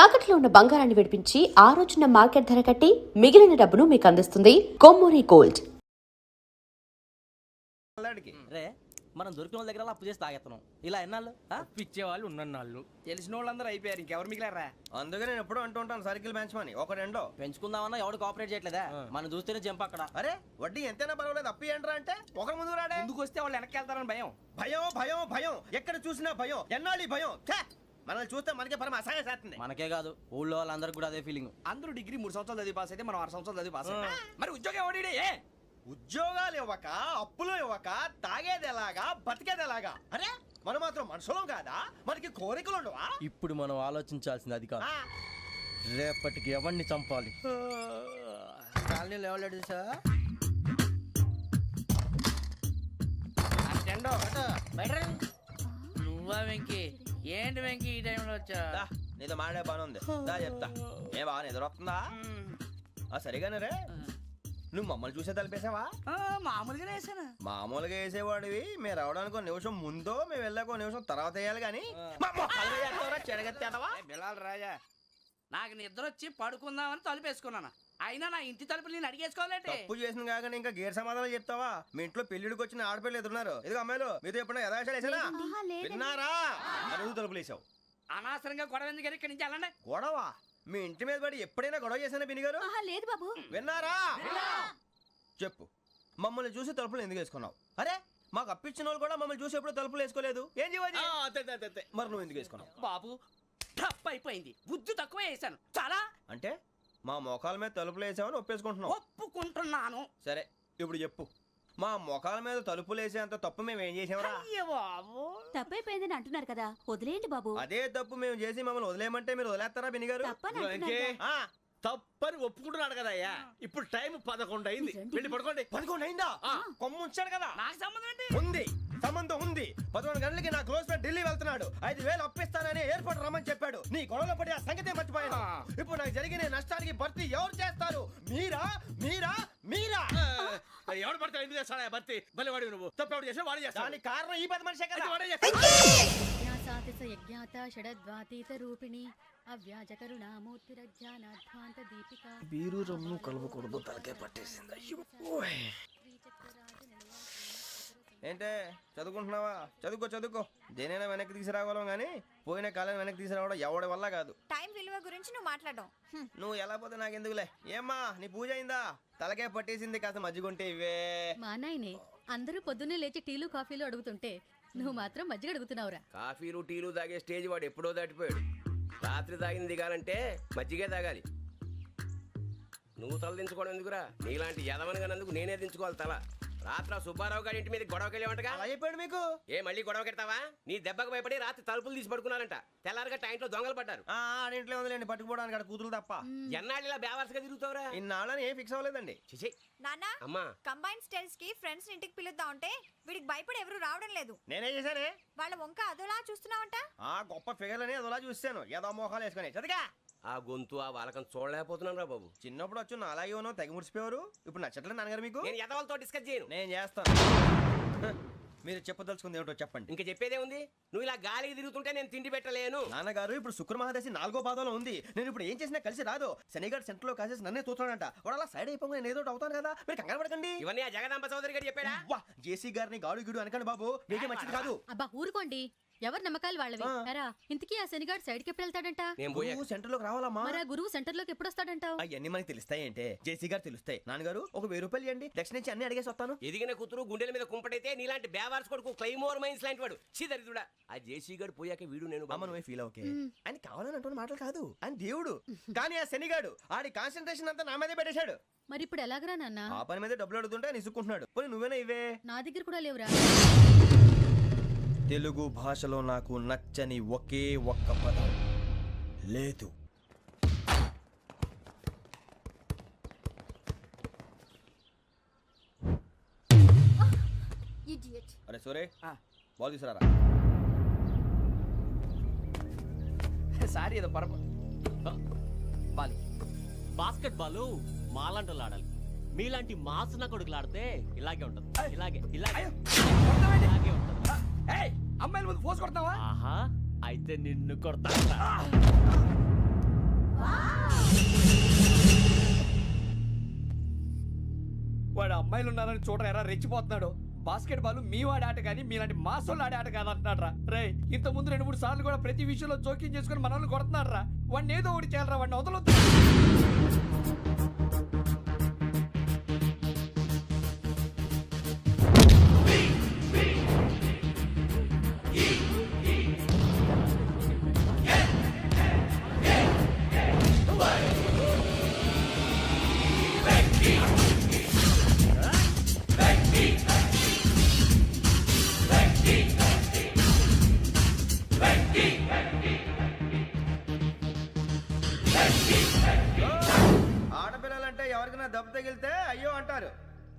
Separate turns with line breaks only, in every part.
తాకట్లో ఉన్న బంగారాన్ని విడిపించి ఆ రోజున మార్కెట్ ధర కట్టి మిగిలిన డబ్బును మీకు అందిస్తుంది కొమ్మూరి గోల్డ్.
రే మనం దొరికిన వాళ్ళ దగ్గర అప్పు చేసి తాగెత్తనం. ఇలా ఎన్నాళ్ళు
పిచ్చేవాళ్ళు ఉన్నన్నాళ్ళు తెలిసిన వాళ్ళందరూ అయిపోయారు, ఇంకెవరు మిగిలారా?
అందుకే నేను ఎప్పుడు అంటూ ఉంటాను సర్కిల్ బెంచ్ మని ఒక రెండో
పెంచుకుందామన్నా ఎవడు కోఆపరేట్ చేయట్లేదా? మనం చూస్తేనే జంప్ అక్కడ.
అరే వడ్డీ ఎంతైనా పర్వాలేదు అప్పు ఏంట్రా అంటే ఒకరి ముందు రాడే.
ముందుకు వస్తే వాళ్ళు వెనక్కి వెళ్తారని భయం.
భయం భయం భయం ఎక్కడ చూసినా భయం. ఎన్నాళ్ళు ఈ భయం? మనల్ని చూస్తే మనకే పరమ అసహాయం చేస్తుంది.
మనకే కాదు ఊళ్ళో వాళ్ళందరికీ కూడా అదే ఫీలింగ్.
అందరూ డిగ్రీ 3 సంవత్సరాలు చదివి పాస్ అయితే మనం 6 సంవత్సరాలు చదివి పాస్ మరి ఉద్యోగం ఎవడి?
ఉద్యోగాలు ఇవ్వక అప్పులు ఇవ్వక తాగేది ఎలాగా బతికేది ఎలాగా? అరే మనం మాత్రం మనుషులం కాదా? మనకి కోరికలు ఉండవా?
ఇప్పుడు మనం ఆలోచించాల్సింది అది కాదు, రేపటికి ఎవరిని చంపాలి.
కాలనీలో ఎవరు సార్?
నువ్వా వెంకీ? ఏంటి వెంకీ ఈ టైంలో వచ్చా?
నీతో మాడే పని ఉంది, దా చెప్తా. ఏ బాగా నిద్రొస్తుందా? సరిగానే రే, నువ్వు మమ్మల్ని చూసే తలిపేసావా?
మామూలుగానే వేసాను.
మామూలుగా వేసేవాడివి. మేము రావడానికి ఒక నిమిషం ముందో మేము వెళ్ళాక ఒక నిమిషం తర్వాత వేయాలి కానీ
బిలాల్ రాజా,
నాకు నిద్ర వచ్చి పడుకుందామని తలుపు వేసుకున్నాను. అయినా నా ఇంటి తలుపులు నేను అడిగేసుకోవాలంటే
తప్పు చేసిన కాక ఇంకా గేర్ సమాధానం చెప్తావా? మీ ఇంట్లో పెళ్లిడికి వచ్చిన ఆడపిల్లలు ఎదురున్నారు. ఇదిగో అమ్మాయిలు మీతో ఎప్పుడైనా యథాశాలు వేసానా? విన్నారా? అడుగు తలుపులు వేసావు.
అనవసరంగా గొడవ ఎందుకు ఇక్కడి నుంచి వెళ్ళండి.
గొడవ? మీ ఇంటి మీద పడి ఎప్పుడైనా గొడవ చేశానా బిని గారు?
లేదు బాబు.
విన్నారా? చెప్పు, మమ్మల్ని చూసి తలుపులు ఎందుకు వేసుకున్నావు? అరే మాకు అప్పించిన వాళ్ళు కూడా మమ్మల్ని చూసి ఎప్పుడు తలుపులు వేసుకోలేదు. ఏం చేయాలి? మరి నువ్వు ఎందుకు వేసుకున్నావు?
బాబు టప్ అయిపోయింది, బుద్ధి తక్కువ వేసాను చాలా.
అంటే మా మోకాల మీద తలుపులు వేసామని ఒప్పేసుకుంటున్నావు?
ఒప్పుకుంటున్నాను.
సరే ఇప్పుడు చెప్పు, మా మొఖాల మీద తలుపులు వేసేంత తప్పు మేము ఏం చేసామరా?
బాబు
తప్పైపోయిందని అంటున్నారు కదా, వదిలేయండి బాబు.
అదే తప్పు మేము చేసి మమ్మల్ని వదిలేయమంటే మీరు వదిలేస్తారా బినిగారు?
తప్పని ఒప్పుకుంటున్నాడు కదా అయ్యా. ఇప్పుడు టైం 11 అయింది, వెళ్ళి పడుకోండి.
11 అయిందా? కొమ్ము ఉంచాడు కదా.
నాకు సంబంధం ఏంటి?
ఉంది, సంబంధం ఉంది. 11 గంటలకి నా క్లోజ్ ఫ్రెండ్ ఢిల్లీ వెళ్తున్నాడు. 5,000 అప్పిస్తానని ఎయిర్పోర్ట్ రమ్మని చెప్పాడు. నీ గొడవలో పడి ఆ సంగతే మర్చిపోయాను. ఇప్పుడు నాకు జరిగిన నష్టానికి భర్తీ ఎవరు చేస్తారు? మీరా మీరా మీరా?
ఎవడు పడితే ఎందుకు చేస్తాడా భర్తీ? మళ్ళీ వాడి నువ్వు తప్పు ఎవడు చేసా వాడు చేస్తా.
దానికి కారణం ఈ 10 మనిషే కదా.
వాడే చేస్తా.
బీరు రమ్ము కలవకూడదు, తలకే పట్టేసింది. ఏంటే చదువుకుంటున్నావా? చదువుకో చదువుకో. దేనైనా వెనక్కి తీసుకురావాలం కానీ పోయిన కాలం వెనక్కి తీసుకురావడం ఎవడి వల్ల కాదు.
టైం విలువ గురించి నువ్వు మాట్లాడడం.
నువ్వు ఎలా పోతే నాకు ఎందుకులే. ఏమ్మా నీ పూజ అయిందా? తలకే పట్టేసింది, కాస్త మజ్జిగుంటే ఇవే.
మా నాయనే అందరూ పొద్దున్నే లేచి టీలు కాఫీలు అడుగుతుంటే నువ్వు మాత్రం మజ్జిగ అడుగుతున్నావురా.
కాఫీలు టీలు తాగే స్టేజ్ వాడు ఎప్పుడో దాటిపోయాడు. రాత్రి తాగింది దిగాలంటే మజ్జిగే తాగాలి. నువ్వు తల దించుకోవడం ఎందుకురా? నీలాంటి యదవనగానందుకు నేనే దించుకోవాలి తల. రాత్రి సుబ్బారావు గారి ఇంటి మీద గొడవకి వెళ్ళేవంటగా.
అలా చెప్పాడు మీకు?
ఏ మళ్ళీ గొడవ కెడతావా? నీ దెబ్బకు భయపడి రాత్రి తలుపులు తీసి పడుకున్నారంట. తెల్లారగా టైంట్లో దొంగలు పడ్డారు.
ఆడింట్లో ఉందిలేండి, పట్టుకుపోవడానికి అక్కడ కూతురు తప్ప.
ఎన్నాళ్ళు ఇలా బేవర్స్గా తిరుగుతావురా?
ఇన్నాళ్ళని ఏం ఫిక్స్ అవ్వలేదండి.
చిచి
నాన్న,
అమ్మా,
కంబైన్ స్టైల్స్ కి ఫ్రెండ్స్ ఇంటికి పిలుద్దాం అంటే వీడికి భయపడి ఎవరు రావడం లేదు.
నేనే చేశానే?
వాళ్ళ వంక అదోలా చూస్తున్నావంట.
ఆ గొప్ప ఫిగర్లని అదోలా చూస్తాను, ఏదో మోహాలు వేసుకొని. చదిగా
ఆ గొంతు ఆ వాలకం చూడలేకపోతున్నాను రా బాబు.
చిన్నప్పుడు వచ్చి నా అలాగే ఉన్నావు, తెగ ముడిచిపోయారు. ఇప్పుడు నచ్చట్లేదు నాన్నగారు మీకు?
నేను యదవలతో డిస్కస్ చేయను.
నేను చేస్తాను. మీరు చెప్పదలుచుకుంది ఏమిటో చెప్పండి.
ఇంకా చెప్పేదే ఉంది. నువ్వు ఇలా గాలికి తిరుగుతుంటే నేను తిండి పెట్టలేను.
నాన్నగారు ఇప్పుడు శుక్ర మహాదశి 4వ పాదంలో ఉంది. నేను ఇప్పుడు ఏం చేసినా కలిసి రాదు. శనిగారు సెంటర్ లో కాసేసి నన్నే చూస్తున్నాడంట. వాడు అలా సైడ్ అయిపోయి నేను ఏదో అవుతాను కదా, మీరు కంగారు పడకండి.
ఇవన్నీ ఆ జగదాంబ చౌదరి గారు చెప్పాడా?
జేసీ గారిని గాడు గిడు అనకండి బాబు, మీకే మంచిది కాదు.
అబ్బా ఊరుకోండి, ఎవరి నమ్మకాలు వాళ్ళవి. ఎరా ఇంతకీ ఆ శనిగాడు సైడ్ కి ఎప్పుడు వెళ్తాడంట?
సెంటర్ లోకి రావాలమ్మా.
మరి ఆ గురువు సెంటర్ లోకి ఎప్పుడు వస్తాడంటావు?
అవన్నీ మనకి తెలుస్తాయి అంటే జేసీ గారు తెలుస్తాయి. నాన్నగారు ఒక 1000 రూపాయలు ఇవ్వండి, దక్షిణ నుంచి అన్ని అడిగేసి వస్తాను.
ఎదిగిన కూతురు గుండెల మీద కుంపటైతే నీలాంటి బేవార్స్ కొడుకు క్లైమోర్ మైన్స్ లాంటి వాడు చీదరిదుడా. ఆ జేసీ గారు పోయాక వీడు నేను
అమ్మ నువ్వే ఫీల్ ఓకే. ఆయన కావాలని అంటున్న మాటలు కాదు, ఆయన దేవుడు. కానీ ఆ శనిగాడు ఆడి కాన్సన్ట్రేషన్ అంతా నా మీదే పెట్టేశాడు.
మరి ఇప్పుడు ఎలాగరా నాన్న?
ఆ పని మీద డబ్బులు అడుగుతుంటే ఆయన ఇసుక్కుంటున్నాడు. పోనీ నువ్వేనా ఇవే?
నా దగ్గర కూడా లేవురా.
తెలుగు భాషలో నాకు నచ్చని ఒకే ఒక్క పదం లేదు. అరే సోరే, బాల్ తీసుకురారా.
సారీ ఏదో పరమ బాల్.
బాస్కెట్ బాల్ మాలాంటి ఆడాలి. మీలాంటి మాసన కొడుకులు ఆడితే ఇలాగే ఉంటది. ఇలాగే ఇలాగే ఇలాగే ఉంటది.
అమ్మాయిల ముందు ఫోర్స్ కొడతావా?
ఆహా, అయితే నిన్ను కొడతా.
అమ్మాయిలు ఉన్నారని చూడరా ఎరా రెచ్చిపోతున్నాడు. బాస్కెట్ బాల్ మీ వాడి ఆట కానీ మీలాంటి మాసోళ్ళు ఆడే ఆట కాదు అంటున్నాడు రా. రే ఇంత ముందు 2-3 సార్లు కూడా ప్రతి విషయంలో జోక్యం చేసుకుని మనల్ని కొడుతున్నాడు రా. వాడిని ఏదో ఒకటి చేయాలరా, వాడిని వదలొద్దు.
ఆడపిల్లలంటే ఎవరికైనా దెబ్బ తగిలితే అయ్యో అంటారు,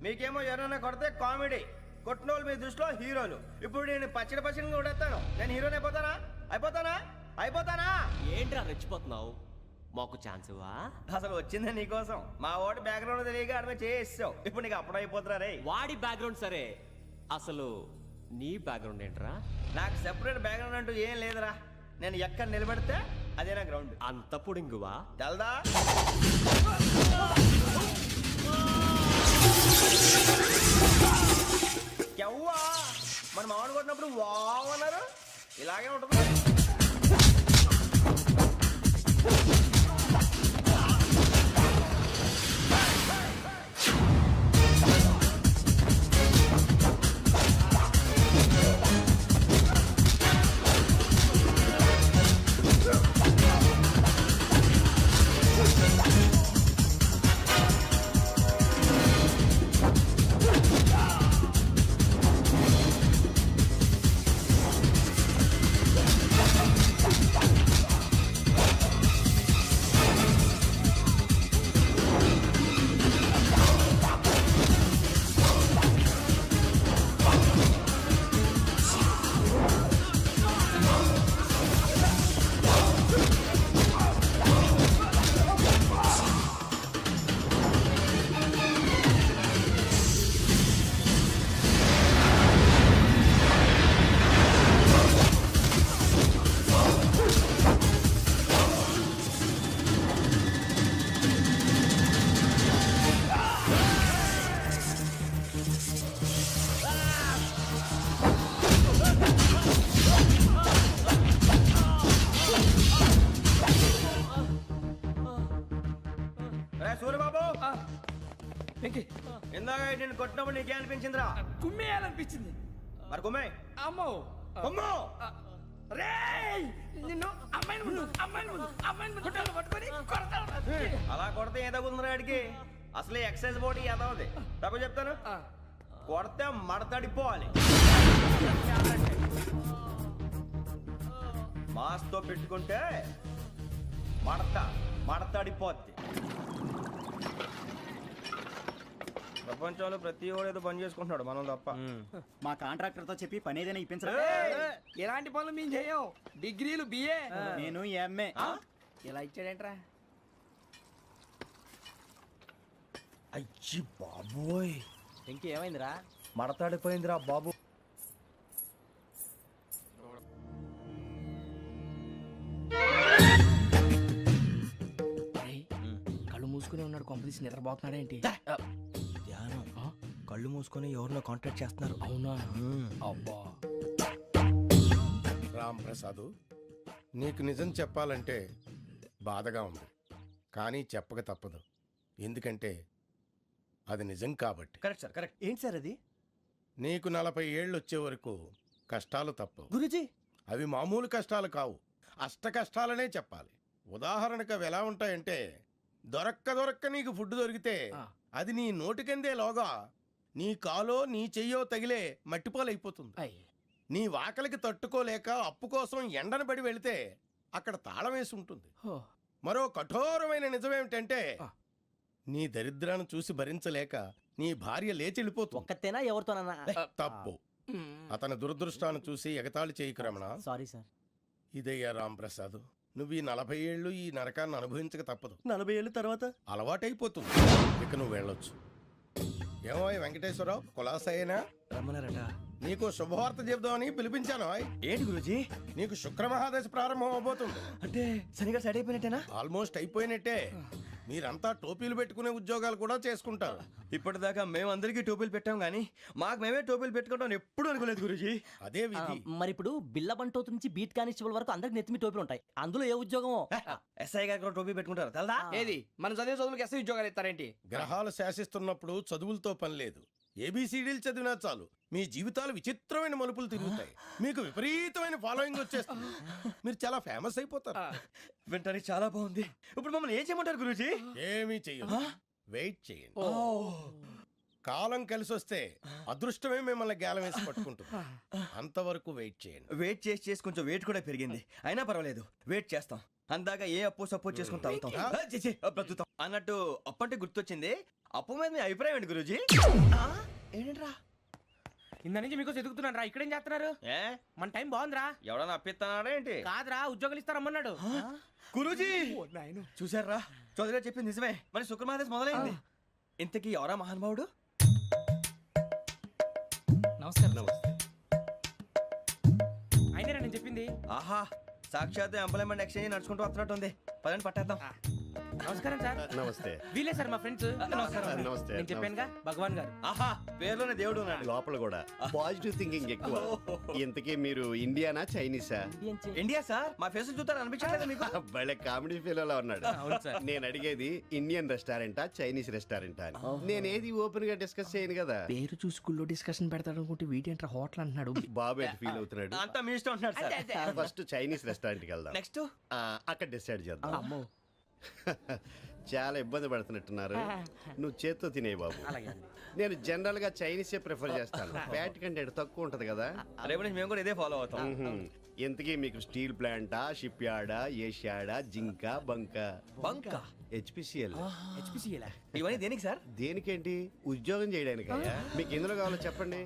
మీకేమో ఎవరైనా కొడితే కామెడీ. కొట్టినోళ్ళు మీ దృష్టిలో హీరోలు. ఇప్పుడు నేను పచ్చడి పచ్చడిగా కొడేస్తాను, నేను హీరోని అయిపోతానా?
ఏంట్రా రెచ్చిపోతున్నావు? మాకు ఛాన్స్ ఇవ్వా?
అసలు వచ్చిందే నీకోసం. మా ఓటు బ్యాక్గ్రౌండ్ తెలియక అడమే చేసావు. ఇప్పుడు నీకు అప్పుడు అయిపోతున్నా రే.
వాడి బ్యాక్గ్రౌండ్ సరే, అసలు నీ బ్యాక్గ్రౌండ్ ఏంట్రా?
నాకు సెపరేట్ బ్యాక్గ్రౌండ్ అంటూ ఏం లేదురా. నేను ఎక్కడ నిలబెడితే అదే నా గ్రౌండ్.
అంత పుడింగువా?
తెల్దా? ఎవ్వా మన మామిడి కొట్టినప్పుడు వావ్ అన్నారు, ఇలాగే ఉంటుంది. సూర్యబాబు, ఇందాక నేను కొట్టినప్పుడు నీకే అనిపించిందిరా?
కుమ్మేయాలనిపించింది.
మరి కుమ్మే.
అమ్మో
కుమ్ము.
రేయ్, నిన్ను అమ్మాయిని ముందు కొట్టాలి, పట్టుకొని కొడతాను.
అలా కొడితే ఏ తగ్గుతుందిరా ఆడికి? అసలే ఎక్సైజ్ బాడీ ఏదవుది. తప్పు చెప్తాను, కొడితే మడతడిపోవాలి. మాస్తో పెట్టుకుంటే మడతడిపోద్ది. ప్రపంచంలో ప్రతి వాడు ఏదో పని చేసుకుంటున్నాడు, మనం తప్ప.
మా కాంట్రాక్టర్ తో చెప్పి పని ఏదైనా ఇప్పించరా?
ఎలాంటి పనులు మేము చేయం. డిగ్రీలు బిఏ,
నేను ఎంఏ.
ఇలా ఇచ్చాడేంట్రా?
అయ్యి బాబోయ్,
ఇంకేమైందిరా?
మడతాడిపోయిందిరా బాబు.
కళ్ళు మూసుకుని ఉన్నాడు, కొంపదీసి నిద్రపోతున్నాడేంటి?
ధ్యానం. కళ్ళు మూసుకొని ఎవరినో కాంటాక్ట్ చేస్తున్నారు.
అవునా? అబ్బా.
రామ్ ప్రసాద్, నీకు నిజం చెప్పాలంటే బాధగా ఉంది, కానీ చెప్పక తప్పదు. ఎందుకంటే అది నిజం కాబట్టి.
Correct sir, correct. ఏంటి సార్ అది?
నీకు 40 ఏళ్ళు వచ్చే వరకు కష్టాలు తప్పవు
గురుజీ.
అవి మామూలు కష్టాలు కావు, అష్ట కష్టాలనే చెప్పాలి. ఉదాహరణకు అవి ఎలా ఉంటాయంటే, దొరక్క నీకు ఫుడ్ దొరికితే అది నీ నోటికందే లోగా నీ కాలో నీ చెయ్యో తగిలే మట్టిపాలైపోతుంది. నీ వాకలికి తట్టుకోలేక అప్పు కోసం ఎండను పడి వెళితే అక్కడ తాళం వేసి ఉంటుంది. మరో కఠోరమైన నిజమేమిటంటే, నీ దరిద్రాన్ని చూసి భరించలేక నీ భార్య లేచి వెళ్ళిపోతుంది.
ఒక్కతేనా ఎవరితోనన్నా?
తప్పు. అతని దురదృష్టాన్ని చూసి ఎగతాళి చేయకు రమణ.
Sorry sir.
ఇదయ్యా రాంప్రసాద్, నువ్వు ఈ 40 ఏళ్ళు ఈ నరకాన్ని అనుభవించక తప్పదు.
40 ఏళ్ళ తర్వాత
అలవాటైపోతుంది. ఇక నువ్వు వెళ్ళొచ్చు. ఏమో వెంకటేశ్వరరావు, కులాసైనా
రమ్మన్నారట.
నీకు శుభవార్త చెబుదామని పిలిపించాను.
ఏంటి గురుజీ?
నీకు శుక్రమహాదశ ప్రారంభం అవబోతుంది.
అంటే సరిగా సెట్ అయిపోయినట్టేనా?
ఆల్మోస్ట్ అయిపోయినట్టే. మీరంతా టోపీలు పెట్టుకునే ఉద్యోగాలు కూడా చేసుకుంటారు.
ఇప్పటిదాకా మేమందరికీ టోపీలు పెట్టాం కానీ మాకు మేమే టోపీలు పెట్టుకుంటాం ఎప్పుడు అనుకోలేదు గురూజీ.
అదే విధి.
మరి ఇప్పుడు బిల్ల బంటోతు నుంచి బీట్ కానిస్టేబుల్ వరకు అందరికి నెత్తిమి టోపీలు ఉంటాయి. అందులో ఏ ఉద్యోగం?
ఎస్ఐ గారు కూడా టోపీ పెట్టుకుంటారు తెలదా?
ఏది మన చదివే చదువులకు ఎస్ఐ ఉద్యోగాలు ఇస్తారేంటి?
గ్రహాలు శాసిస్తున్నప్పుడు చదువులతో పని లేదు. ఏబిసిడీలు చదివినా చాలు మీ జీవితాలు విచిత్రమైన మలుపులు తిరుగుతాయి. మీకు విపరీతమైన ఫాలోయింగ్ వచ్చేస్తుంది. మీరు చాలా ఫేమస్ అయిపోతారు.
వింటానికి చాలా బాగుంది. ఇప్పుడు మమ్మల్ని ఏం చేయమంటారు గురూజీ?
ఏమీ చెయ్యదు. వెయిట్ చేయండి. కాలం కలిసి వస్తే అదృష్టమే మిమ్మల్ని గేలం వేసి పట్టుకుంటుంది. అంతవరకు వెయిట్ చేయండి.
వెయిట్ చేసి చేసి కొంచెం వెయిట్ కూడా పెరిగింది. అయినా పర్వాలేదు, వెయిట్ చేస్తాం. అందాక ఏ అప్పు సపోర్ట్ చేసుకుని తాగుతాం. బ్రతుకుతాం అన్నట్టు అప్పు అంటే గుర్తొచ్చింది. అప్పు మీద మీ అభిప్రాయం ఏంటి గురూజీ? ఏంటరా
ఇంత నుంచి మీకు ఎదుగుతున్నాను రా. ఇక్కడేం చేస్తున్నారు?
ఏ
మన టైం బాగుందిరా.
ఎవడన్నా అప్పిస్తున్నాడా ఏంటి?
కాదురా, ఉద్యోగాలు ఇస్తారమ్మన్నాడు.
గురూజీ చూసారా, చౌదరిగా చెప్పింది నిజమే. మరి శుక్రమాదేశ్ మొదలైంది. ఇంతకీ ఎవరా మహానుభావుడు?
నమస్కారం. అయినా నేను చెప్పింది.
ఆహా, సాక్షాత్ ఎంప్లాయ్మెంట్ ఎక్స్చేంజ్ నడుచుకుంటూ వస్తున్నట్టు ఉంది. పదండి పట్టేద్దాం.
నమస్కారం సార్.
నమస్తే.
వీలే సార్ మా ఫ్రెండ్స్.
నమస్కారం.
నమస్తే.
నేను చెప్పానుగా భగవాన్ గారు.
ఆహా, పేర్లోనే దేవుడు ఉన్నాడు.
లోపల కూడా పాజిటివ్ థింకింగ్ ఎక్కువ. ఇంతకీ మీరు ఇండియానా చైనీసా?
India sir. మా ఫేస్ చూస్తారు అనిపించలేదు మీకు?
భలే కామెడీ ఫీల్ ఉన్నాడు. నేను అడిగేది ఇండియన్ రెస్టారెంటా చైనీస్ రెస్టారెంటా అని. నేనేది ఓపెన్ గా డిస్కస్ చేయను కదా.
పేరు చూసి స్కూల్లో డిస్కషన్ పెడతాడు అనుకుంటే వీటేంట్రా హోటల్ అంటున్నాడు.
బాబు ఎట్ ఫీల్ అవుతున్నాడు.
అంతా మీ ఇష్టం ఉంటున్నారు సార్.
ఫస్ట్ చైనీస్ రెస్టారెంట్ కి వెళ్దాం.
నెక్స్ట్
అక్కడ డిసైడ్ చేద్దాం. చాలా ఇబ్బంది పడుతున్నట్టున్నారు. నువ్వు చేత్తో తినే బాబు. నేను జనరల్ గా చైనీసే ప్రిఫర్ చేస్తాను. ఫ్యాట్ కంటెంట్ తక్కువ ఉంటది కదా.
రేపు నుంచి మేము కూడా ఇదే ఫాలో అవుతాం.
ఇంతకీ మీకు స్టీల్ ప్లాంటా, షిప్ యార్డా, ఏషియాడా, జింక, బంకా?
బంక,
హెచ్పిసిఎల్.
ఇవన్నీ దేనికి సార్?
దేనికేంటి? ఉద్యోగం చేయడానికి. మీకు ఎందులో కావాలో చెప్పండి.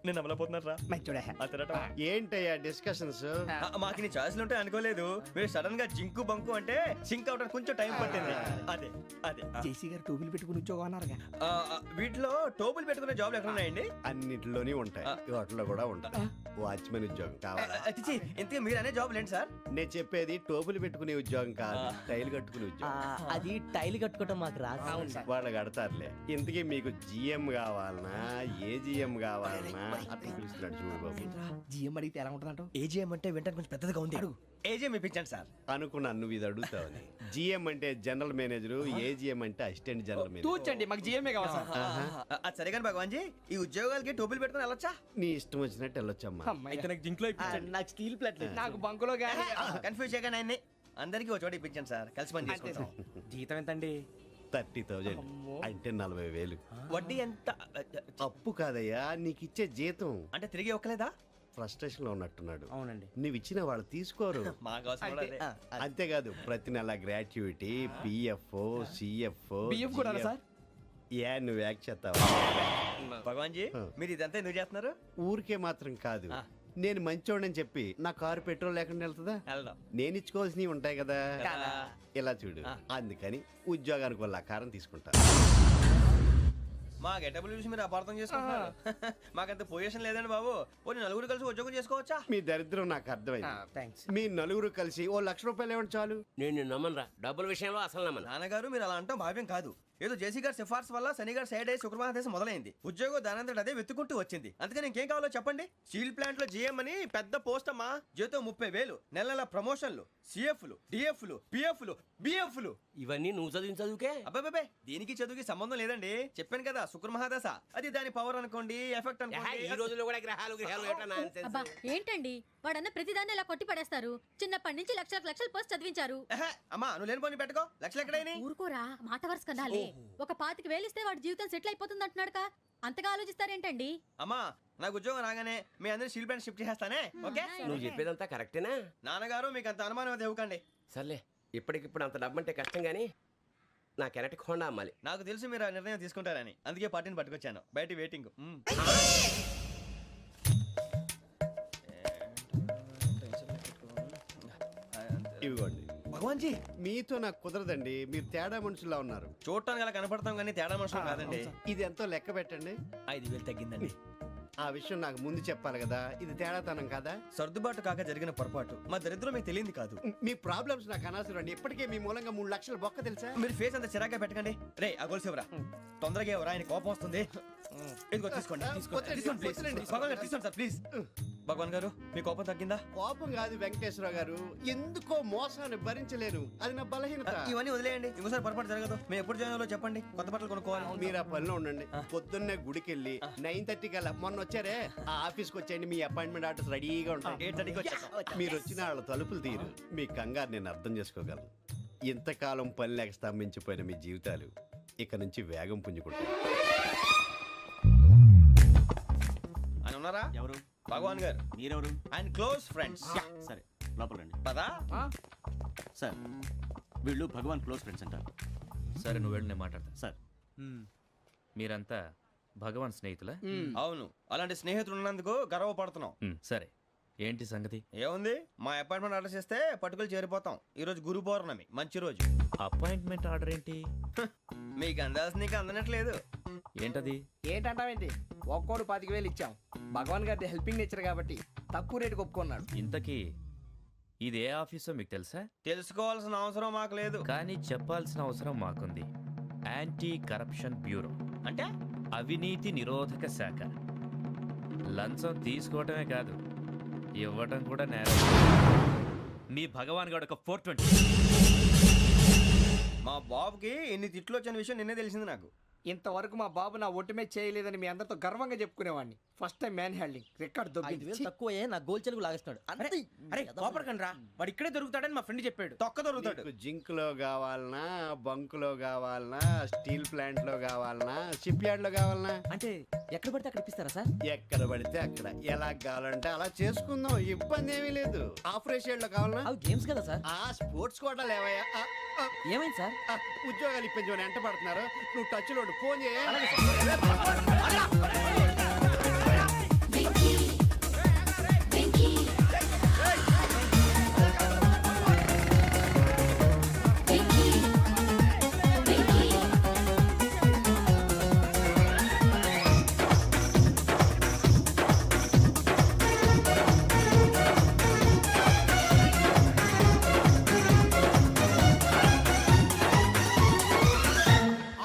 నేను అమలపోతున్నారా?
ఏంటయ్యా డిస్కషన్స్?
మాకు నీ ఛాయిస్లు ఉంటాయి అనుకోలేదు. మీరు సడన్ గా జింకు బంకు అంటే సింక్ అవడానికి కొంచెం టైం పట్టింది. అదే అదే
జేసీ గారు టోపీలు పెట్టుకుని ఉద్యోగం అన్నారుగా.
వీటిలో టోపులు పెట్టుకునే జాబ్లు ఎక్కడ ఉన్నాయండి?
అన్నిటిలోనే ఉంటాయి, వాటిలో కూడా ఉంటాయి. వాచ్మెన్ ఉద్యోగం కావాలా?
అతిచి ఇంతకీ మీరు అనే జాబ్ ఏంటి సార్?
నేను చెప్పేది టోపులు పెట్టుకునే ఉద్యోగం కాదు, టైల్ కట్టుకునే ఉద్యోగం.
అది టైల్ కట్టుకోవటం మాకు రాదు.
వాళ్ళు కడతారులే. ఇంతకీ మీకు జిఎం కావాలనా, ఏ జిఎం కావాలనా? అట్లా పిలుస్తున్నాడు చూడు బాబు.
జిఎం అడిగితే ఎలా ఉంటుందంట?
ఏజీఎం అంటే వింటానికి కొంచెం పెద్దదిగా ఉంది. ఏజీఎం ఇప్పించండి సార్.
అనుకున్నాను నువ్వు ఇది అడుగుతావని. జిఎం అంటే జనరల్ మేనేజర్, ఏజిఎం అంటే అసిస్టెంట్ జనరల్ మేనేజర్.
తూచండి, మాకు జిఎంఏ కావాలి సార్.
అది సరే కానీ భగవాన్ జీ, ఈ ఉద్యోగాలకి టోపులు పెట్టుకుని వెళ్ళొచ్చా?
నీ ఇష్టం వచ్చినట్టు వెళ్ళొచ్చమ్మా.
అయితే నాకు జింక్లో
నాకు స్టీల్ ప్లేట్
నాకు బంకులో గానీ.
కన్ఫ్యూజ్ చేయగానే ఆయన్ని అందరికీ ఒక చోట ఇప్పించండి సార్. కలిసి పని చేసుకుంటాం.
జీతం ఎంతండి?
30,000 అంటే 40,000.
వడ్డీ ఎంత?
అప్పు కాదయ్యా, నీకు ఇచ్చే జీతం.
అంటే తిరిగి ఒక్కలేదా?
ఫ్రస్ట్రేషన్ లో ఉన్నట్టున్నాడు.
అవునండి.
నువ్వు ఇచ్చిన వాళ్ళు తీసుకోరు.
మాకు అవసరం కూడా అదే.
అంతేకాదు ప్రతి నెల గ్రాట్యుటీ, పిఎఫ్, సిఎఫ్.
బియ్యం కూడా సార్?
ఏ నువ్వు యాక్ట్ చేస్తావా?
భగవాన్ జీ, మీరు ఇదంతా ఎందుకు చేస్తున్నారు?
ఊరికే మాత్రం కాదు, నేను మంచోడని చెప్పి నా కారు పెట్రోల్ లేకుండా వెళ్తుందా?
వెళ్దాం.
నేను ఇచ్చుకోవాల్సినవి ఉంటాయి కదా. ఇలా చూడు, అందుకని ఉద్యోగానికి వాళ్ళ ఆకారం తీసుకుంటా.
మా గెటబుల్ చూసి మీరు అపార్థం చేసుకుంటున్నారు. మాకంత పొజిషన్ లేదండి బాబు. ఓ నలుగురు కలిసి ఉద్యోగం చేసుకోవచ్చా?
మీ దరిద్రం నాకు అర్థమైంది. మీ నలుగురు కలిసి ఓ ₹1,00,000 ఇవ్వండి చాలు.
నేను నమ్మనరా, డబ్బుల విషయంలో అసలు నమ్మను.
నాన్నగారు మీరు అలా అంటాం భావ్యం కాదు. ఏదో జేసీ గారి సిఫార్సు వల్ల శని గారు సైడ్ అయ్యి శుక్రవారం మొదలైంది. ఉద్యోగం దానంతటి అదే వెతుకుంటూ వచ్చింది. అందుకని ఇంకేం కావాలో చెప్పండి. స్టీల్ ప్లాంట్ లో జీఎం అని పెద్ద పోస్ట్ అమ్మా. జీతం 30,000, నెల నెల ప్రమోషన్లు, సిఎఫ్లు, డిఎఫ్లు, పిఎఫ్లు, బిఎఫ్లు.
ఇవన్నీ నువ్వు చదివిన చదువుకే?
అబ్బాబే, దీనికి చదువుకి సంబంధం లేదండి. చెప్పాను కదా, శుక్ర మహాదశ. అది దాని పవర్ అనుకోండి, ఎఫెక్ట్ అనుకోండి.
ఈ రోజుల్లో కూడా గ్రహాలు ఎట్లా nonsense?
అబ్బా ఏంటండి వాడన్న ప్రతిదాన్ని ఇలా కొట్టి పడేస్తారు. చిన్నప్పటి నుంచి లక్షల పోస్ట్ చదివించారు.
అమ్మా నువ్వు లేని పోనీ పెట్టుకో. లక్షలు ఎక్కడైనా
ఊరుకోరా, మాట వరుస కదాలే. ఒక 25,000 ఇస్తే వాడి జీవితం సెటిల్ అయిపోతుంది అంటున్నాడుగా. అంతగా ఆలోచిస్తారేంటండి?
అమ్మా నాకు ఉద్యోగం రాగానే మీ అందరూ స్టీల్ ప్లాంట్ షిఫ్ట్ చేస్తానే. ఓకే?
నువ్వు చెప్పేదంతా కరెక్టేనా?
నాన్నగారు మీకు అంత అనుమానం అది ఇవ్వకండి.
సర్లే, ఇప్పటికిప్పుడు అంత డబ్బు అంటే కష్టం గానీ నా కెనటిక్ హోండా అమ్మాలి.
నాకు తెలుసు మీరు ఆ నిర్ణయం తీసుకుంటారని, అందుకే పార్టీని పట్టుకొచ్చాను. బయట వెయిటింగ్.
ఇవ్వండి.
భగవాన్ జీ,
మీతో నాకు కుదరదండి, మీరు తేడా మనుషుల్లా ఉన్నారు.
చూడటానికి అలా కనపడతాం కానీ తేడా మనుషులు కాదండి.
ఇది ఎంతో లెక్క పెట్టండి.
5,000 తగ్గిందండి.
ఆ విషయం నాకు ముందు చెప్పాలి కదా, ఇది తేడాతనం కదా.
సర్దుబాటు కాక జరిగిన పొరపాటు మా దరిద్రం మీకు తెలియంది కాదు.
మీ ప్రాబ్లమ్స్ నాకు అనవసరం అండి. ఇప్పటికే మీ మూలంగా 3 లక్షల బొక్క తెలుసా.
మీరు ఫేస్ అంత చిరాగ్గా పెట్టకండి. రే ఆ గొలుసు ఎవరా? తొందరగా ఎవరా? ఆయన కోపం వస్తుంది. ఇదిగో తీసుకోండి.
వద్దండి,
తీసుకోండి, please.
వద్దండి.
భగవాన్ గారు తీసుకోండి సార్ ప్లీజ్. భగవాన్ గారు మీ కోపం తగ్గిందా?
కోపం కాదు వెంకటేశ్వరరావు గారు, ఎందుకో మోసాన్ని భరించలేను, అది నా బలహీనత.
ఇవన్నీ వదిలేయండి, ఇంకోసారి పొరపాటు జరగదు. మేము ఎప్పుడు జాయిన్ అవ్వాలో చెప్పండి, కొత్త బట్టలు కొనుక్కోవాలి.
మీరు ఆ పనిలో ఉండండి. పొద్దున్నే గుడికి వెళ్ళి 9:30 కల్లా, మొన్న వచ్చారే ఆ ఆఫీస్కి వచ్చేయండి, మీ అపాయింట్మెంట్ ఆర్డర్స్ రెడీగా ఉంటాయి.
8:30కి వచ్చేస్తాం.
మీరు వచ్చిన వాళ్ళ తలుపులు తీరు. మీ కంగారు నేను అర్థం చేసుకోగలను. ఇంతకాలం పని లేక స్తంభించిపోయిన మీ జీవితాలు ఇక నుంచి వేగం పుంజుకుంటాయి.
ఆయన ఉన్నారా?
ఎవరు?
భగవాన్ గారు.
మీరెవరు?
ఆయన క్లోజ్ ఫ్రెండ్స్.
సరే లోపల రండి.
పదా?
సార్ వీళ్ళు భగవాన్ క్లోజ్ ఫ్రెండ్స్ అంటారు.
సరే నువ్వు వెళ్ళి నేను మాట్లాడతా.
సార్
మీరంతా భగవాన్ స్నేహితులా?
అవును, అలాంటి స్నేహితులు ఉన్నందుకు గర్వపడుతున్నాం.
సరే ఏంటి సంగతి?
ఏముంది, మా అపాయింట్మెంట్ ఆర్డర్ చేస్తే పట్టుకులు చేరిపోతాం. ఈ రోజు గురు పౌర్ణమి, మంచి రోజు.
అపాయింట్మెంట్ ఆర్డర్ ఏంటి?
మీకు అందాల్సిన నీకు అందనట్లేదు.
ఏంటది?
ఏంటంటావేంటి? ఒక్కోడు 25,000 ఇచ్చాం. భగవాన్ గారి హెల్పింగ్ నేచర్ కాబట్టి తక్కువ రేటుకి ఒప్పుకున్నాడు.
ఇంతకీ ఇది ఏ ఆఫీసో మీకు తెలుసా?
తెలుసుకోవాల్సిన అవసరం మాకు లేదు.
కానీ చెప్పాల్సిన అవసరం మాకుంది. యాంటీ కరప్షన్ బ్యూరో,
అంటే
అవినీతి నిరోధక శాఖ. లంచం తీసుకోవటమే కాదు, ఇవ్వటం కూడా నేరం. మీ భగవాన్ గారు ఒక 420.
మా బాబుకి ఎన్ని తిట్లు వచ్చిన విషయం నిన్నే తెలిసింది నాకు.
ఇంతవరకు మా బాబు నా ఒట్టుమే చేయలేదని మీ అందరితో గర్వంగా చెప్పుకునేవాడిని. First time man handing record దొబ్బింది.
తక్కువ నా గోల్ చెలుగు లాగేస్తున్నాడు.
అరే కోపడకండి రా, వాడు ఇక్కడే దొరుకుతాడని మా ఫ్రెండ్ చెప్పాడు.
తొక్క దొరుకుతాడు.
మీకు జింక్ లో కావాలనా, బంక్ లో కావాలనా, స్టీల్ ప్లాంట్ లో కావాలనా, షిప్ యార్డ్ లో కావాలనా?
అంటే ఎక్కడ పడితే అక్కడ ఇప్పిస్తారా సార్?
ఎక్కడ పడితే అక్కడ, ఎలా కావాలంటే అలా చేసుకుందాం, ఇబ్బంది ఏమీ లేదు. ఆపరేషన్ లో కావాలనా?
అవి గేమ్స్ కదా సార్.
ఆ స్పోర్ట్స్ కోటా లేవయ్యా.
ఏమైంది సార్?
ఉద్యోగాలు ఇప్పించమని ఎంట పడుతున్నారు. నువ్వు టచ్ లో ఫోన్ చేయ.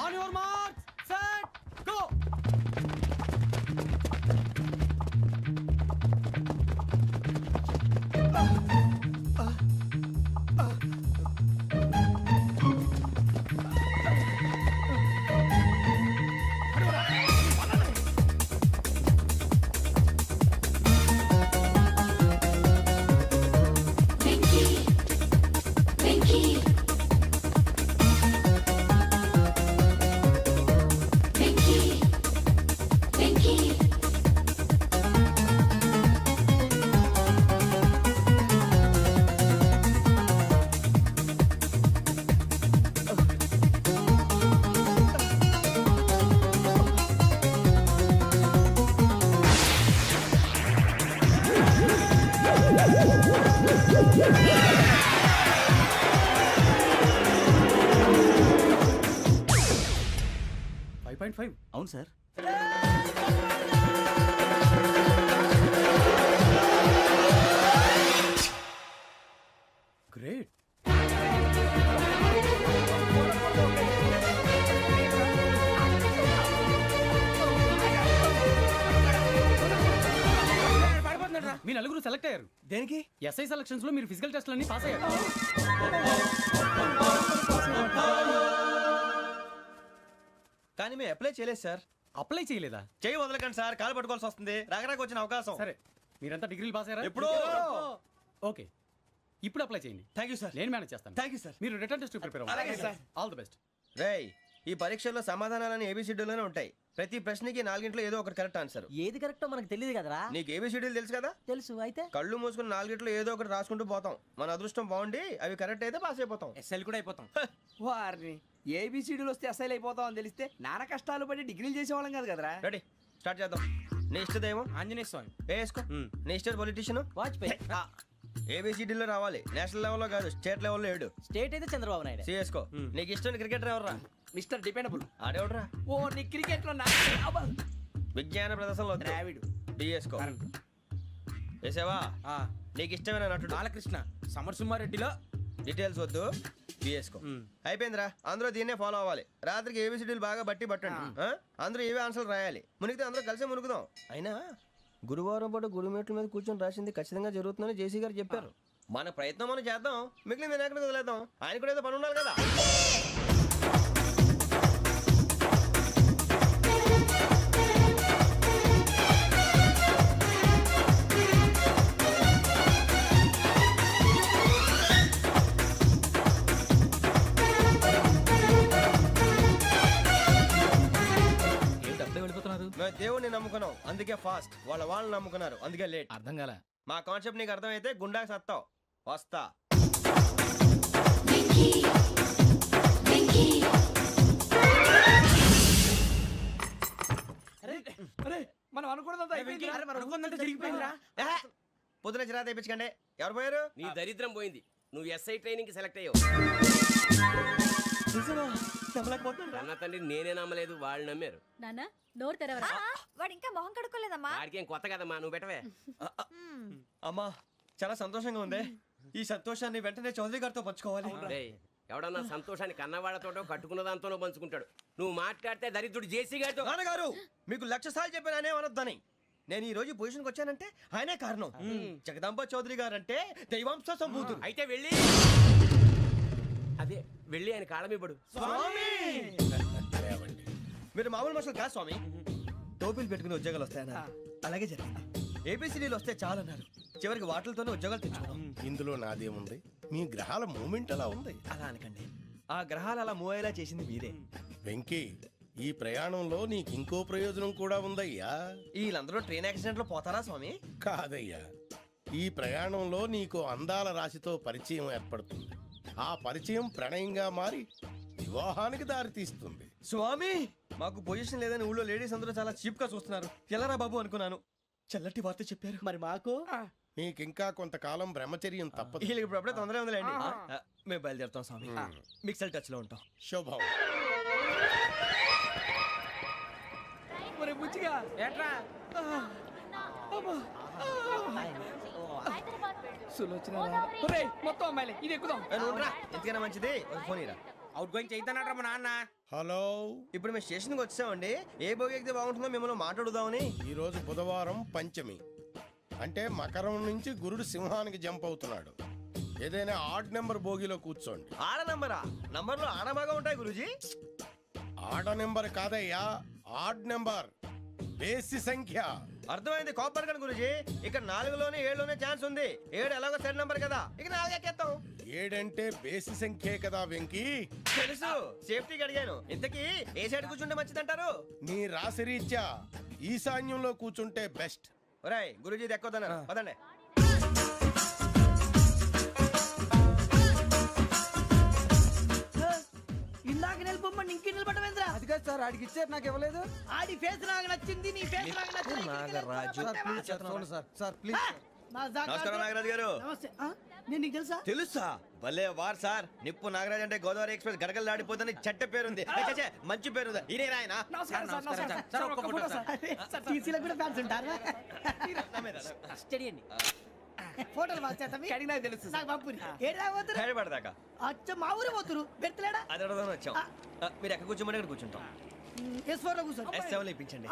On your marks set go.
అవును సార్.
గ్రేట్. మీ నలుగురు సెలెక్ట్ అయ్యారు.
దేనికి?
ఎస్ఐ సెలక్షన్స్ లో మీరు ఫిజికల్ టెస్ట్ అన్ని పాస్ అయ్యారు.
కానీ మేము అప్లై చేయలేదు సార్.
అప్లై చేయలేదా?
చేయి వదలకండి సార్, కాలు పట్టుకోవాల్సి వస్తుంది. రాగరాకు వచ్చిన అవకాశం.
సరే, మీరంతా డిగ్రీలు పాస్ అయ్యారా?
ఎప్పుడో.
ఓకే, ఇప్పుడు అప్లై చేయండి.
Thank you sir.
నేను మేనేజ్ చేస్తాను.
Thank you sir.
మీరు రిటర్న్ టెస్ట్ ప్రిపేర్
అలాగే
అవ్వండి.
సార్.
All the best.
రేయ్, ఈ పరీక్షల్లో సమాధానాలని ఏబిసిడ్యూల్లోనే ఉంటాయి. ప్రతి ప్రశ్నకి 4 ఏదో ఒకటి కరెక్ట్ ఆన్సర్.
ఏది కరెక్టో మనకు తెలియదు కదరా.
నీకు ఏబిసిడ్యూల్ తెలుసు కదా?
తెలుసు. అయితే
కళ్ళు మూసుకుని 4 ఏదో ఒకటి రాసుకుంటూ పోతాం. మన అదృష్టం బాగుండి అవి కరెక్ట్ అయితే పాస్ అయిపోతాం.
ఎస్ఎల్ కూడా అయిపోతాం. వారిని ఏబిసిడీలు వస్తే ఎస్ఐలు అయిపోతాం అని తెలిస్తే నాన్న కష్టాలు పడి డిగ్రీలు చేసేవాళ్ళం కాదు కదరా.
రెడీ, స్టార్ట్ చేద్దాం. నీ ఇష్టదేమో
ఆంజనేయ స్వామి.
వేసుకో. నీ ఇష్ట పొలిటీషియన్
వాజ్పేయి.
ఏబిసిడీలో రావాలి, నేషనల్ లెవెల్లో కాదు, స్టేట్ లెవెల్లో 7.
స్టేట్ అయితే చంద్రబాబు నాయుడు.
సిఎస్కో. నీకు ఇష్టం క్రికెటర్ ఎవర్రా?
Mister dependable.
ఆడేవడరా?
ఓ నీ క్రికెట్ లో
విజ్ఞాన ప్రదర్శనలో
ద్రావిడు.
బిఎస్కో వేసావా నీకు ఇష్టమైన నటుడు
బాలకృష్ణ సమర్సింహారెడ్డిలో
డీటెయిల్స్ వద్దు బిఎస్కో అయిపోయిందిరా అందరూ దీన్నే ఫాలో అవ్వాలి రాత్రికి ఏబిసిడీలు బాగా బట్టి పట్టండి అందరూ ఏవే ఆన్సర్లు రాయాలి మునిగితే అందరూ కలిసి మునుగుదాం అయినా గురువారం పాటు గురుమేట్ల మీద కూర్చొని రాసింది ఖచ్చితంగా జరుగుతుందని జేసీ గారు చెప్పారు మన ప్రయత్నం మనం చేద్దాం మిగిలింది నేను ఎక్కడికి వదిలేద్దాం ఆయన కూడా ఏదో పని ఉండాలి కదా మేము దేవుడిని నమ్ముకున్నాం అందుకే ఫాస్ట్ వాళ్ళని నమ్ముకున్నారు అందుకే లేట్
అర్థం కాల
మా కాన్సెప్ట్ నీకు అర్థమైతే గుండా సత్తావు వస్తా
మనం అనుకున్నదంతా అయిపోయిందిరా.
జరిగిపోయిందిరా
పొద్దున చిరా తెప్పించకండి ఎవరు పోయారు
నీ దరిద్రం పోయింది నువ్వు ఎస్ఐ ట్రైనింగ్ కి సెలెక్ట్ అయ్యావు అన్న తండ్రి నేనే నమ్మలేదు వాళ్ళు నమ్మారు
నాన్న నోరు తెరవరా
వాడు ఇంకా మొహం కడుక్కోలేదమ్మా
వాడికి ఏం కొత్త కదమ్మా నువ్వు పెట్టవే
అమ్మా చాలా సంతోషంగా ఉంది ఈ సంతోషాన్ని వెంటనే చౌదరి గారితో పంచుకోవాలి
రేయ్, ఎవడన్నా సంతోషాన్ని కన్నవాళ్లతోటో కట్టుకున్న దాంతోనో పంచుకుంటాడు నువ్వు మాట్లాడితే దరిద్రుడు జేసీ గారితో
నాన్నగారు మీకు 1,00,000 సార్లు చెప్పాననే అనొద్దని నేను ఈ రోజు పొజిషన్కి వచ్చానంటే ఆయనే కారణం జగదాంబ చౌదరి గారు అంటే దైవాంశ సంభూతుడు
అయితే వెళ్ళి అదే వెళ్ళి ఆయన కాళ్ళమివ్వడు
మీరు మామూలు మనుషులు కాదు స్వామి టోపీలు పెట్టుకుని ఉద్యోగాలు వస్తాయన్నా అలాగే జరిగింది ఏబిసిడీలు వస్తే చాలన్నారు చివరికి వాటిలతోనే ఉద్యోగాలు తెచ్చుకున్నాం
ఇందులో నాదేముంది మీ గ్రహాల మూమెంట్ అలా ఉంది
అలా అనకండి ఆ గ్రహాలు అలా మూవ్ అయ్యేలా చేసింది మీరే
వెంకీ ఈ ప్రయాణంలో నీకు ఇంకో ప్రయోజనం కూడా ఉందయ్యా
వీళ్ళందరూ ట్రైన్ యాక్సిడెంట్ లో పోతారా స్వామి
కాదయ్యా ఈ ప్రయాణంలో నీకు అందాల రాశితో పరిచయం ఏర్పడుతుంది ఆ పరిచయం ప్రణయంగా మారి వివాహానికి దారితీస్తుంది
స్వామి మాకు పొజిషన్ లేదని ఊళ్ళో లేడీస్ అందరూ చాలా చీప్ గా చూస్తున్నారు ఎలారా బాబు అనుకున్నాను చల్లటి వార్త చెప్పారు మరి మాకు
నీకింకా కొంతకాలం బ్రహ్మచర్యం తప్పదు
వీళ్ళకి ఇప్పుడు అప్పుడే తొందరగా ఉందిలేండి మేము బయలుదేరుతాం స్వామి మిక్సల్ టచ్ లో ఉంటాం
శుభం
ఒరే బుచ్చిగా
ఏట్రా
సులోచన మొత్తం అమ్మాయిలే ఇది ఎక్కుదాం
ఎందుకైనా మంచిది ఒక ఫోన్ ఇరా
అవుట్ గోయింగ్ చేద్దానట్రా మా నాన్న
హలో
ఇప్పుడు మేము స్టేషన్కి వచ్చామండి ఏ బోగి ఎక్కితే బాగుంటుందో మిమ్మల్ని మాట్లాడుదామని
ఈ రోజు బుధవారం పంచమి అంటే మకరం నుంచి గురుడు సింహానికి జంప్ అవుతున్నాడు ఏదైనా ఆడ్ నెంబర్ బోగిలో కూర్చోండి
ఆడ నంబరా నంబర్లో ఆడ బాగా ఉంటాయి గురూజీ
ఆడ నెంబర్ కాదయ్యా ఆడ్ నెంబర్ బేసి సంఖ్య
అర్థమైంది కాపర్ కానీ గురూజీ ఇక్కడ 4లోనే 7లోనే ఛాన్స్ ఉంది 7 ఎలాగో సెడ్ నంబర్ కదా ఇక 4 ఎక్కేస్తాం
7 అంటే బేసి సంఖ్యే కదా వెంకీ
తెలుసు సేఫ్టీకి అడిగాను ఇంతకీ ఏ సైడ్ కూర్చుంటే మంచిదంటారు
నీ రాశి రీత్యా ఈశాన్యంలో కూర్చుంటే బెస్ట్
ఒరేయ్ గురూజీ దెక్కొద్దన్నారు పదండి
ఇందాక నిలబొమ్మని ఇంకే నిలబడమేంద్రా
అది కాదు సార్ ఆడికి ఇచ్చారు నాకు ఇవ్వలేదు
ఆడి ఫేస్ నాకు నచ్చింది నీ ఫేస్ నాకు నచ్చింది
నాగరాజు
సార్ ప్లీజ్
నమస్కారం నాగరాజు గారు
నమస్తే నేను నీకు తెలుసా
తెలుసా భలే వార్ సార్ నిప్పు నాగరాజ్ అంటే గోదావరి ఎక్స్ప్రెస్ గడగలు దాడిపోతుంది చెట్ట పేరుంది ఛే, మంచి పేరుంది ఇదే ఆయన
నమస్కారం సార్ నమస్కారం సార్ ఒక్క ఫోటో సార్ టీసీలో కూడా ఫ్యాన్స్ ఉంటారా స్టడీ అండి ఫోటోలు మార్చేస్తాం
అడిగినా తెలుసు
నాకు పంపుని ఏడా పోతురు
హైదరాబాద్
అచ్చ మా ఊరు పోతురు పెడతలేడా
అది అడగదామని వచ్చాం మీరు ఎక్కడ కూర్చోమని అక్కడ కూర్చుంటాం
S4 లో కూర్చో
S7 ఇప్పించండి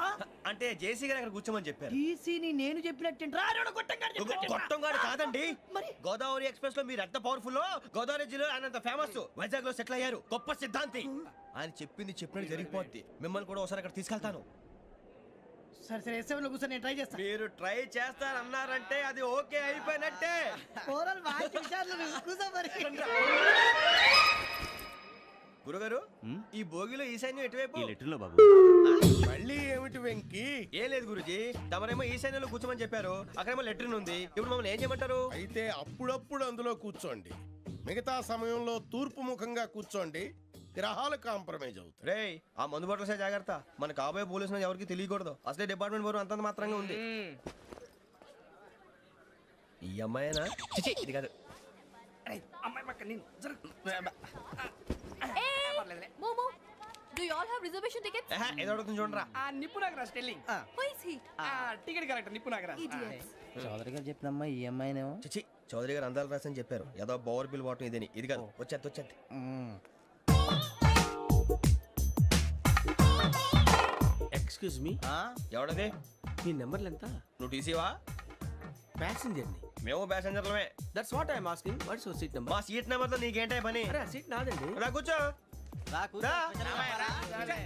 అంటే జేసీ గారు అక్కడ కూర్చోమని చెప్పారు
టీసీని నేను చెప్పినట్టు రాడు గొట్టంగాడు
గొట్టం గారు కాదండి
మరి?
గోదావరి ఎక్స్ప్రెస్ లో మీరు ఎంత పవర్ఫుల్ గోదావరి జిల్లా ఆయన ఫేమస్ వైజాగ్ లో సెటిల్ అయ్యారు గొప్ప సిద్ధాంతి ఆయన చెప్పింది చెప్పినట్టు జరిగిపోద్ది మిమ్మల్ని కూడా ఒకసారి అక్కడ తీసుకెళ్తాను
సరే సరే S7 లో కూర్చో నేను ట్రై చేస్తాను
మీరు ట్రై చేస్తారన్నారంటే అది ఓకే అయిపోయినట్టే
ఓవరాల్ బాగా విషయాలు కూర్చో మరి
గురుగారు ఈ భోగిలో ఈశాన్యం ఎటువైపు
లెటర్లో బాబు
మళ్ళీ ఏమిటి వెంకీ
ఏం లేదు గురుజీ తమరేమో ఈశాన్యంలో కూర్చోమని చెప్పారు అక్కడేమో లెటర్ ఉంది ఇప్పుడు మమ్మల్ని ఏం చేయమంటారు
అయితే అప్పుడప్పుడు అందులో కూర్చోండి మిగతా సమయంలో తూర్పు ముఖంగా కూర్చోండి గ్రహాలు కాంప్రమైజ్ అవుతాయి
రేయ్ ఆ మందు బాటలసే జాగ్రత్త మన కాబోయే పోలీసులు ఎవరికి తెలియకూడదు అసలే డిపార్ట్మెంట్ బోరు అంతంత మాత్రంగా ఉంది ఈ అమ్మాయినా చిచి ఇది కాదు
అమ్మాయి పక్క నేను
మోమో do you
all have reservation tickets?
ఏదో అడుగుతుంది చూడరా.
ఆ నిప్పు Nagaraj telling
Who is he?
Ticket correct నిప్పు నాగరాజ్
Idiots.
చౌదరి గారు చెప్పినమ్మా ఈ అమ్మాయినేమో.
చిచి చౌదరి గారు అందాలు రాసని చెప్పారు. ఏదో బోర్ బిల్ వాటం ఇదని. ఇది కాదు, వచ్చేది.
Excuse me,
ఎవడది?
మీ నెంబర్లు ఎంత?
నువ్వు టీసీవా?
ప్యాసింజర్ ని.
మేము ప్యాసెంజర్లమే.
That's what I'm asking. What's your seat number?
మా సీట్ నెంబర్తో నీకేంటే పని?
అరే సీట్ నాదండి.
రా కూర్చో.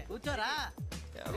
కూర్చోరా.